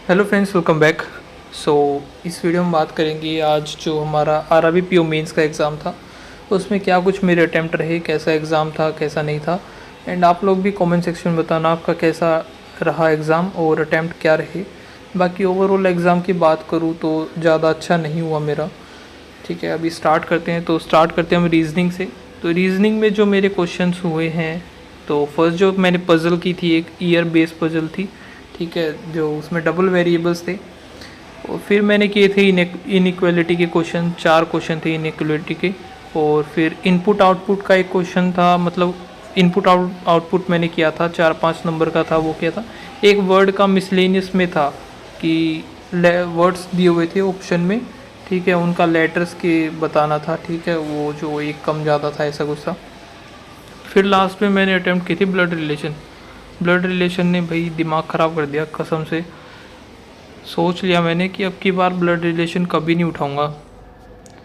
Hello friends, welcome back. इस video में बात करेंगे आज जो हमारा आरआरबी पीओ मेंस का एग्ज़ाम था उसमें क्या कुछ मेरे अटैम्प्ट रहे, कैसा एग्ज़ाम था कैसा नहीं था। एंड आप लोग भी कमेंट सेक्शन में बताना आपका कैसा रहा एग्ज़ाम और अटैम्प्ट क्या रहे। बाकी ओवरऑल एग्ज़ाम की बात करूँ तो ज़्यादा अच्छा नहीं हुआ मेरा। ठीक है, अभी स्टार्ट करते हैं। तो स्टार्ट करते हैं हम रीजनिंग से। तो रीजनिंग में जो मेरे क्वेश्चंस हुए हैं, तो फर्स्ट जो मैंने पज़ल की थी एक ईयर बेस्ड पज़ल थी। ठीक है, जो उसमें डबल वेरिएबल्स थे। और फिर मैंने किए थे इनइक्वालिटी के क्वेश्चन, 4 क्वेश्चन थे इनइक्वालिटी के। और फिर इनपुट आउटपुट का एक क्वेश्चन था, मतलब इनपुट आउटपुट मैंने किया था 4-5 नंबर का था, वो किया था। एक वर्ड का मिसलेनियस में था कि वर्ड्स दिए हुए थे ऑप्शन में। ठीक है, उनका लेटर्स के बताना था। ठीक है, वो जो एक कम ज़्यादा था ऐसा कुछ था। फिर लास्ट में मैंने अटैम्प्ट की थी ब्लड रिलेशन। ब्लड रिलेशन ने भाई दिमाग ख़राब कर दिया कसम से। सोच लिया मैंने कि अब की बार ब्लड रिलेशन कभी नहीं उठाऊंगा,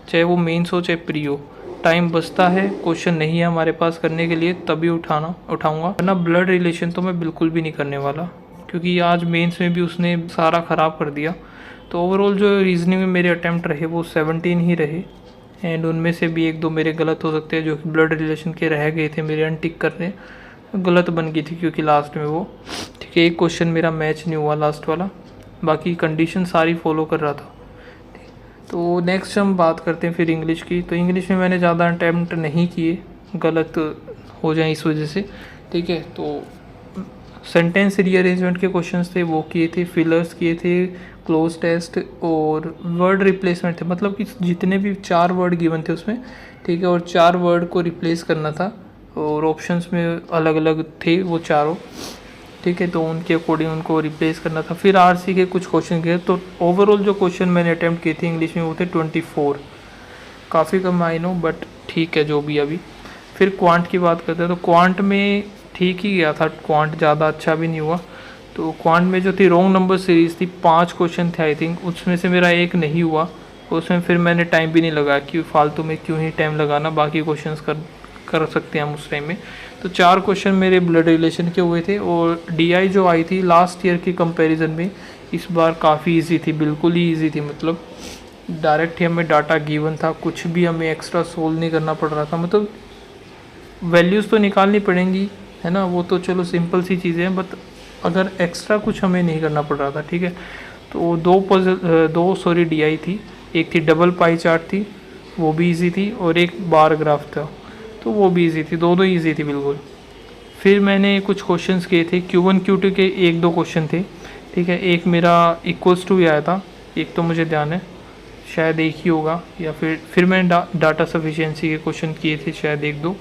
चाहे वो मेंस हो चाहे प्री हो। टाइम बचता है, क्वेश्चन नहीं है हमारे पास करने के लिए, तभी उठाऊंगा, वरना ब्लड रिलेशन तो मैं बिल्कुल भी नहीं करने वाला, क्योंकि आज मेंस में भी उसने सारा ख़राब कर दिया। तो ओवरऑल जो रीजनिंग में मेरे अटैम्प्ट रहे वो 17 ही रहे। एंड उनमें से भी 1-2 मेरे गलत हो सकते हैं, जो कि ब्लड रिलेशन के रह गए थे मेरे अनटिक करने, गलत बन गई थी क्योंकि लास्ट में वो। ठीक है, एक क्वेश्चन मेरा मैच नहीं हुआ लास्ट वाला, बाकी कंडीशन सारी फॉलो कर रहा था। तो नेक्स्ट हम बात करते हैं फिर इंग्लिश की। तो इंग्लिश में मैंने ज़्यादा अटैम्प्ट नहीं किए, गलत हो जाए इस वजह से। ठीक है, तो सेंटेंस रीअरेंजमेंट के क्वेश्चंस थे वो किए थे, फिलर्स किए थे, क्लोज टेस्ट और वर्ड रिप्लेसमेंट थे। मतलब कि जितने भी 4 वर्ड गिवन थे उसमें, ठीक है, और 4 वर्ड को रिप्लेस करना था और ऑप्शंस में अलग अलग थे वो चारों। ठीक है, तो उनके अकॉर्डिंग उनको रिप्लेस करना था। फिर आरसी के कुछ क्वेश्चन किए। तो ओवरऑल जो क्वेश्चन मैंने अटैम्प्ट किए थे इंग्लिश में वो थे 24। काफ़ी कम आई नो, बट ठीक है जो भी अभी। फिर क्वांट की बात करते हैं तो क्वांट में ठीक ही गया था, क्वांट ज़्यादा अच्छा भी नहीं हुआ। तो क्वांट में जो थी रॉन्ग नंबर सीरीज़ थी, 5 क्वेश्चन थे आई थिंक, उसमें से मेरा एक नहीं हुआ। उसमें फिर मैंने टाइम भी नहीं लगाया कि फालतू में क्यों ही टाइम लगाना, बाकी क्वेश्चंस कर सकते हैं हम उस टाइम में। तो 4 क्वेश्चन मेरे ब्लड रिलेशन के हुए थे। और डीआई जो आई थी लास्ट ईयर की कंपैरिजन में इस बार काफ़ी इजी थी, बिल्कुल ही इजी थी। मतलब डायरेक्ट ही हमें डाटा गिवन था, कुछ भी हमें एक्स्ट्रा सोल्व नहीं करना पड़ रहा था। मतलब वैल्यूज़ तो निकालनी पड़ेंगी, है ना, वो तो चलो सिंपल सी चीज़ें हैं, बट अगर एक्स्ट्रा कुछ हमें नहीं करना पड़ रहा था। ठीक है, तो दो डीआई थी। एक थी डबल पाई चार्ट थी, वो भी इजी थी, और एक बार ग्राफ था, तो वो भी इजी थी। दोनों ईजी थी बिल्कुल। फिर मैंने कुछ क्वेश्चंस किए थे Q1 Q2 के, 1-2 क्वेश्चन थे। ठीक है, एक मेरा इक्वल्स टू आया था, एक तो मुझे ध्यान है शायद एक ही होगा, या फिर मैंने डाटा सफिशिएंसी के क्वेश्चन किए थे शायद 1-2।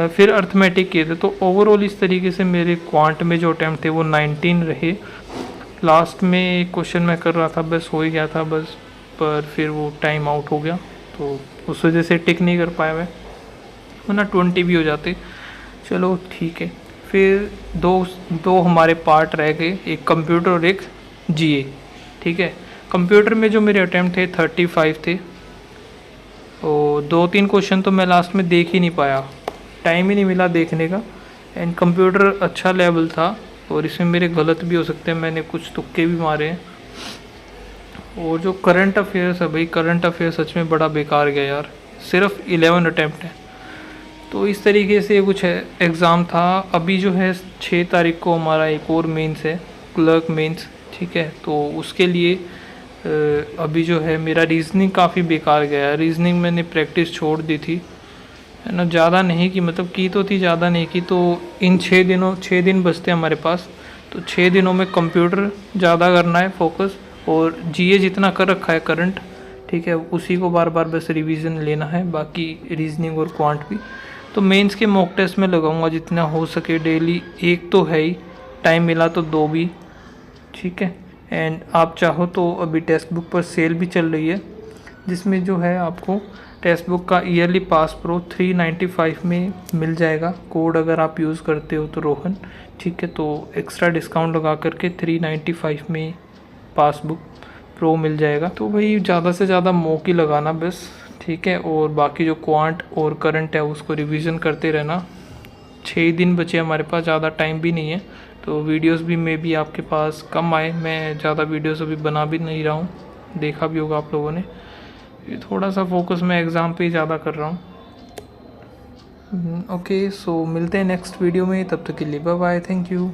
फिर अर्थमेटिक किए थे। तो ओवरऑल इस तरीके से मेरे क्वांट में जो अटैम्प्ट थे वो 19 रहे। लास्ट में एक क्वेश्चन मैं कर रहा था, बस हो ही गया था बस, पर फिर वो टाइम आउट हो गया, तो उस वजह से टिक नहीं कर पाया मैं, वरना 20 भी हो जाते। चलो ठीक है। फिर दो दो हमारे पार्ट रह गए, एक कंप्यूटर और एक जीए। ठीक है, कंप्यूटर में जो मेरे अटैम्प्ट थे 35 थे, और 2-3 क्वेश्चन तो मैं लास्ट में देख ही नहीं पाया, टाइम ही नहीं मिला देखने का। एंड कंप्यूटर अच्छा लेवल था, और इसमें मेरे गलत भी हो सकते हैं, मैंने कुछ तुक्के भी मारे हैं। और जो करंट अफेयर्स है भाई, करंट अफेयर सच में बड़ा बेकार गया यार, सिर्फ 11 अटैम्प्ट है। तो इस तरीके से कुछ एग्ज़ाम था। अभी जो है 6 तारीख को हमारा एक और मेंस है, क्लर्क मेंस। ठीक है, तो उसके लिए अभी जो है मेरा रीजनिंग काफ़ी बेकार गया है। रीजनिंग मैंने प्रैक्टिस छोड़ दी थी, है ना, ज़्यादा नहीं की, मतलब की तो थी, ज़्यादा नहीं की। तो इन 6 दिन बचते हैं हमारे पास, तो 6 दिनों में कंप्यूटर ज़्यादा करना है फोकस, और जीए जितना कर रखा है करंट, ठीक है, उसी को बार बार बस रिवीजन लेना है, बाकी रीजनिंग और क्वांट भी। तो मेंस के मॉक टेस्ट में लगाऊंगा जितना हो सके डेली, एक तो है ही, टाइम मिला तो 2 भी। ठीक है, एंड आप चाहो तो अभी टेक्स्ट बुक पर सेल भी चल रही है, जिसमें जो है आपको टेक्स्ट बुक का ईयरली पास प्रो 395 में मिल जाएगा, कोड अगर आप यूज़ करते हो तो रोहन। ठीक है, तो एक्स्ट्रा डिस्काउंट लगा करके 395 में पास बुक प्रो मिल जाएगा। तो भाई ज़्यादा से ज़्यादा मॉक ही लगाना बस। ठीक है, और बाकी जो क्वांट और करंट है उसको रिवीजन करते रहना। 6 दिन बचे हमारे पास, ज़्यादा टाइम भी नहीं है, तो वीडियोस भी मे बी आपके पास कम आए। मैं ज़्यादा वीडियोस अभी बना भी नहीं रहा हूँ, देखा भी होगा आप लोगों ने। ये थोड़ा सा फोकस मैं एग्ज़ाम पे ही ज़्यादा कर रहा हूँ। ओके, सो मिलते हैं नेक्स्ट वीडियो में, तब तक के लिए बाय बाय, थैंक यू।